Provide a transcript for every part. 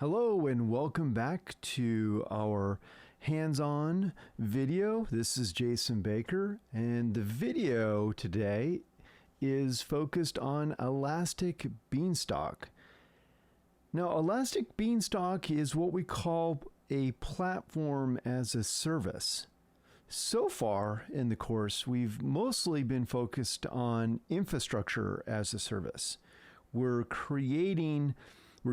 Hello and welcome back to our hands-on video. This is Jason Baker, and the video today is focused on Elastic Beanstalk. Now, Elastic Beanstalk is what we call a platform as a service. So far in the course, we've mostly been focused on infrastructure as a service. We're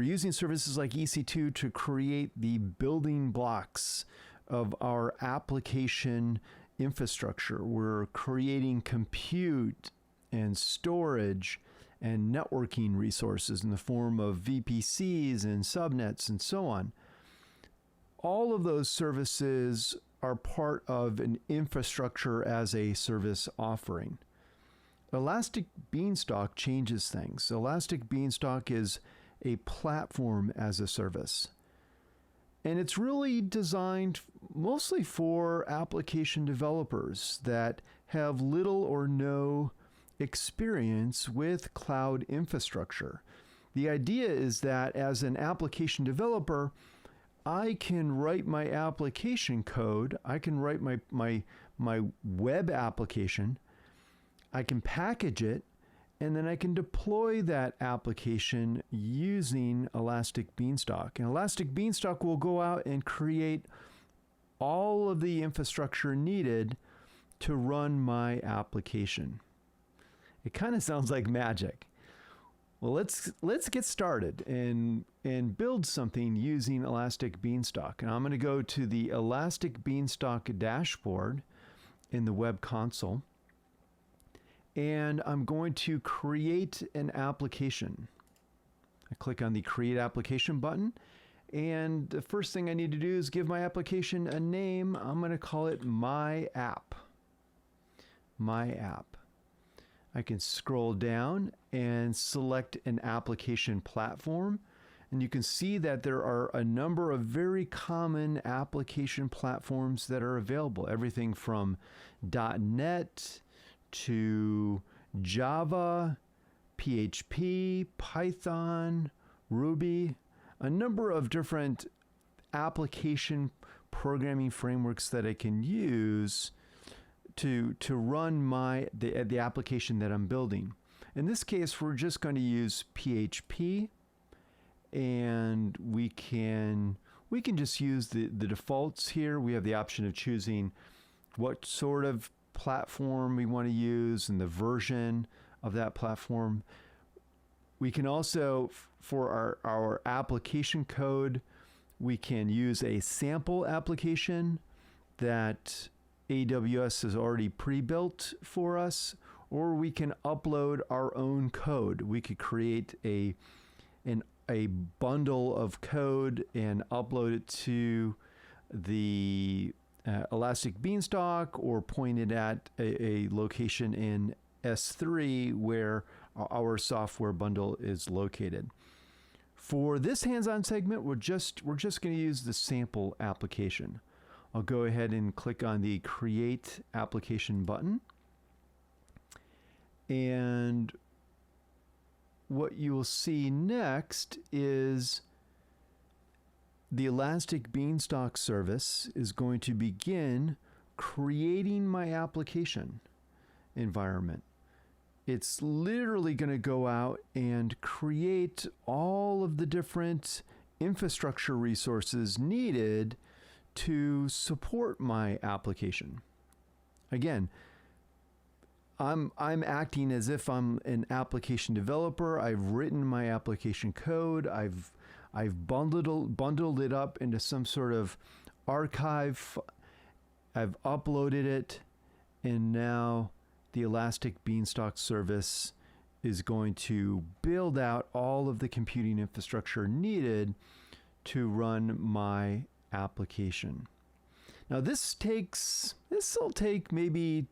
using services like EC2 to create the building blocks of our application infrastructure. We're creating compute and storage and networking resources in the form of VPCs and subnets and so on. All of those services are part of an infrastructure as a service offering. Elastic Beanstalk changes things. Elastic Beanstalk is a platform as a service. And it's really designed mostly for application developers that have little or no experience with cloud infrastructure. The idea is that as an application developer, I can write my application code, I can write my web application, I can package it, and then I can deploy that application using Elastic Beanstalk. And Elastic Beanstalk will go out and create all of the infrastructure needed to run my application. It kind of sounds like magic. Well, let's get started and build something using Elastic Beanstalk. And I'm going to go to the Elastic Beanstalk dashboard in the web console. And I'm going to create an application. I click on the Create Application button. And the first thing I need to do is give my application a name. I'm going to call it My App. My App. I can scroll down and select an application platform. And you can see that there are a number of very common application platforms that are available. Everything from .NET to Java, PHP, Python, Ruby, a number of different application programming frameworks that I can use to run the application that I'm building. In this case, we're just going to use PHP, and we can just use the defaults here. We have the option of choosing what sort of platform we want to use and the version of that platform. We can also, for our application code, we can use a sample application that AWS has already pre-built for us, or we can upload our own code. We could create a bundle of code and upload it to the Elastic Beanstalk, or point it at a location in S3 where our software bundle is located. For this hands-on segment, we're just going to use the sample application. I'll go ahead and click on the Create Application button. And what you will see next is the Elastic Beanstalk service is going to begin creating my application environment. It's literally going to go out and create all of the different infrastructure resources needed to support my application. Again, I'm acting as if I'm an application developer. I've written my application code. I've bundled it up into some sort of archive. I've uploaded it, and now the Elastic Beanstalk service is going to build out all of the computing infrastructure needed to run my application. Now this will take maybe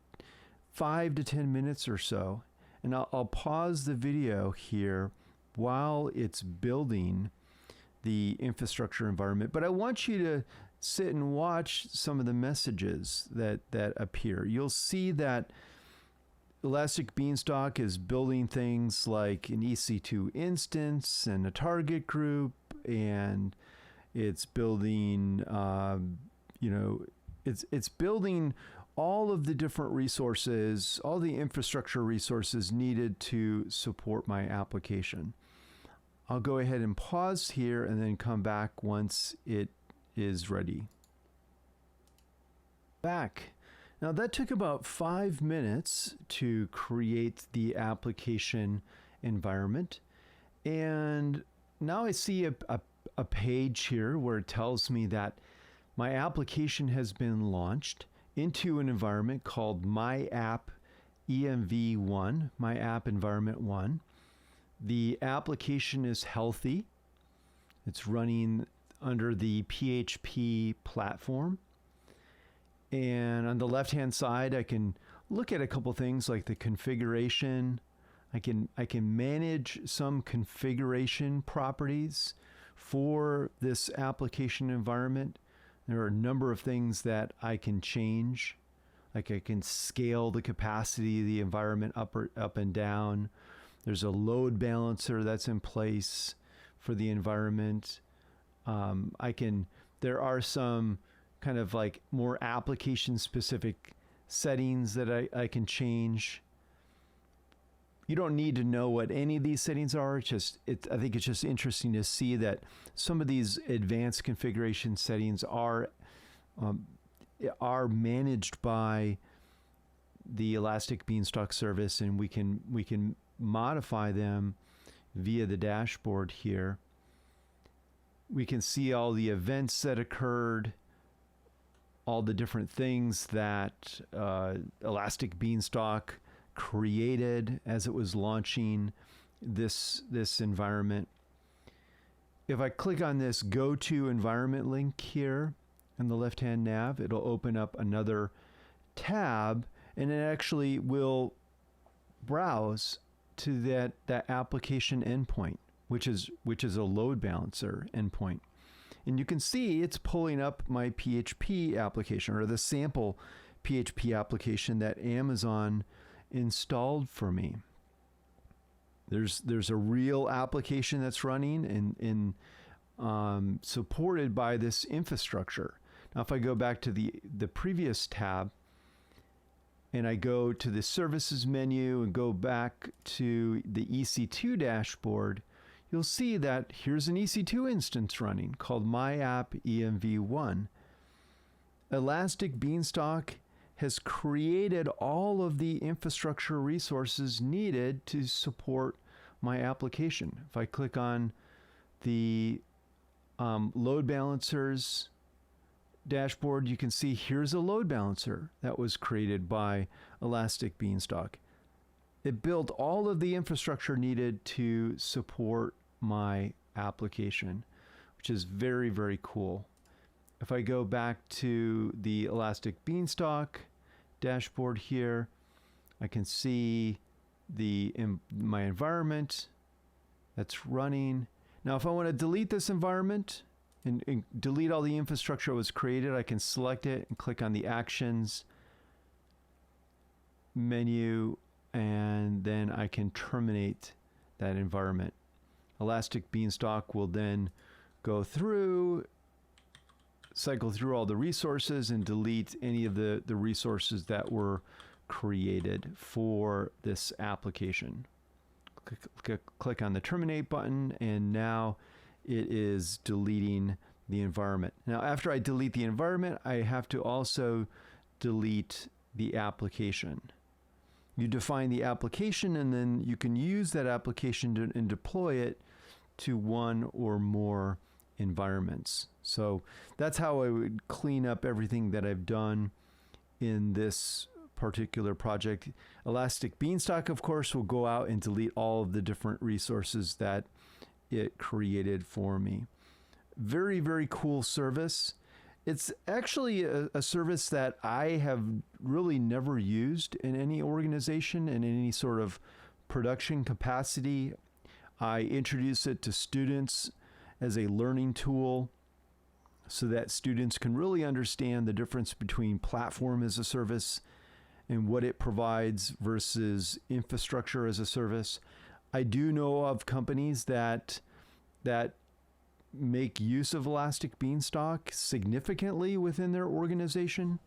5 to 10 minutes or so, and I'll pause the video here while it's building the infrastructure environment, but I want you to sit and watch some of the messages that appear. You'll see that Elastic Beanstalk is building things like an EC2 instance and a target group and it's building, it's building all of the different resources, all the infrastructure resources needed to support my application. I'll go ahead and pause here and then come back once it is ready. Back. Now that took about 5 minutes to create the application environment. And now I see a page here where it tells me that my application has been launched into an environment called My App EMV1, My App Environment 1. The application is healthy. It's running under the PHP platform. And on the left-hand side, I can look at a couple things like the configuration. I can manage some configuration properties for this application environment. There are a number of things that I can change. Like I can scale the capacity of the environment up and down. There's a load balancer that's in place for the environment. There are some kind of like more application specific settings that I can change. You don't need to know what any of these settings are. I think it's just interesting to see that some of these advanced configuration settings are managed by the Elastic Beanstalk service, and we can modify them via the dashboard here. We can see all the events that occurred, all the different things that Elastic Beanstalk created as it was launching this environment. If I click on this Go To Environment link here in the left-hand nav, it'll open up another tab, and it actually will browse to that application endpoint, which is a load balancer endpoint. And you can see it's pulling up my PHP application, or the sample PHP application that Amazon installed for me. There's a real application that's running and supported by this infrastructure. Now, if I go back to the previous tab and I go to the services menu and go back to the EC2 dashboard, you'll see that here's an EC2 instance running called My App EMV1. Elastic Beanstalk has created all of the infrastructure resources needed to support my application. If I click on the load balancers dashboard, you can see here's a load balancer that was created by Elastic Beanstalk. It built all of the infrastructure needed to support my application, which is very, very cool. If I go back to the Elastic Beanstalk dashboard here, I can see my environment that's running. Now, if I want to delete this environment and delete all the infrastructure that was created, I can select it and click on the Actions menu, and then I can terminate that environment. Elastic Beanstalk will then go through, cycle through all the resources and delete any of the resources that were created for this application. Click on the terminate button, and now it is deleting the environment. Now, after I delete the environment, I have to also delete the application. You define the application, and then you can use that application and deploy it to one or more environments. So that's how I would clean up everything that I've done in this particular project. Elastic Beanstalk, of course, will go out and delete all of the different resources that it created for me. Very, very cool service. It's actually a service that I have really never used in any organization in any sort of production capacity. I introduce it to students as a learning tool so that students can really understand the difference between platform as a service and what it provides versus infrastructure as a service. I do know of companies that make use of Elastic Beanstalk significantly within their organization.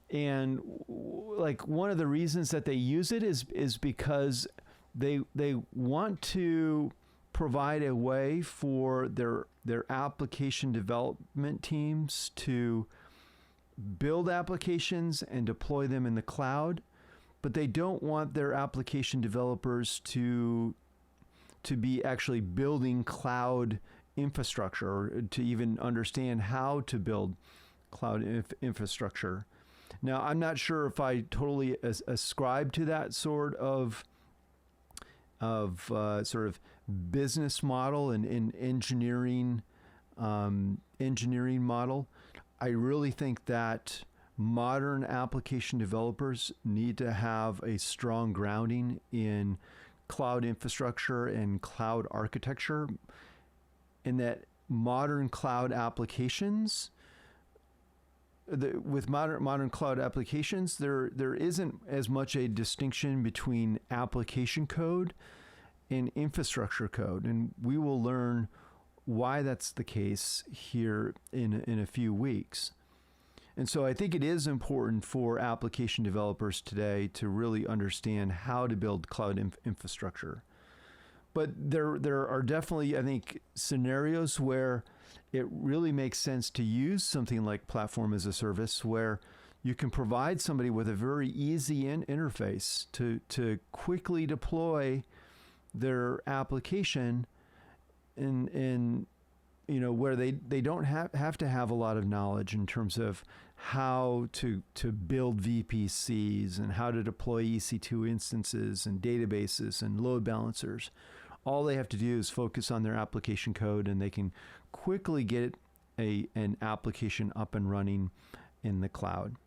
And like one of the reasons that they use it is because they want to provide a way for their application development teams to build applications and deploy them in the cloud, but they don't want their application developers to be actually building cloud infrastructure, or to even understand how to build cloud infrastructure. Now, I'm not sure if I totally ascribe to that sort of business model and engineering model. I really think that modern application developers need to have a strong grounding in cloud infrastructure and cloud architecture, and that modern cloud applications, with modern cloud applications, there isn't as much a distinction between application code and infrastructure code, and we will learn why that's the case here in a few weeks. And so I think it is important for application developers today to really understand how to build cloud infrastructure. But there are definitely, I think, scenarios where it really makes sense to use something like platform as a service, where you can provide somebody with a very easy interface to quickly deploy their application in where they don't have to have a lot of knowledge in terms of how to build VPCs and how to deploy EC2 instances and databases and load balancers. All they have to do is focus on their application code, and they can quickly get an application up and running in the cloud.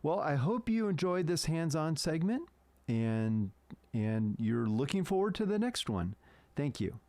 Well, I hope you enjoyed this hands-on segment, and you're looking forward to the next one. Thank you.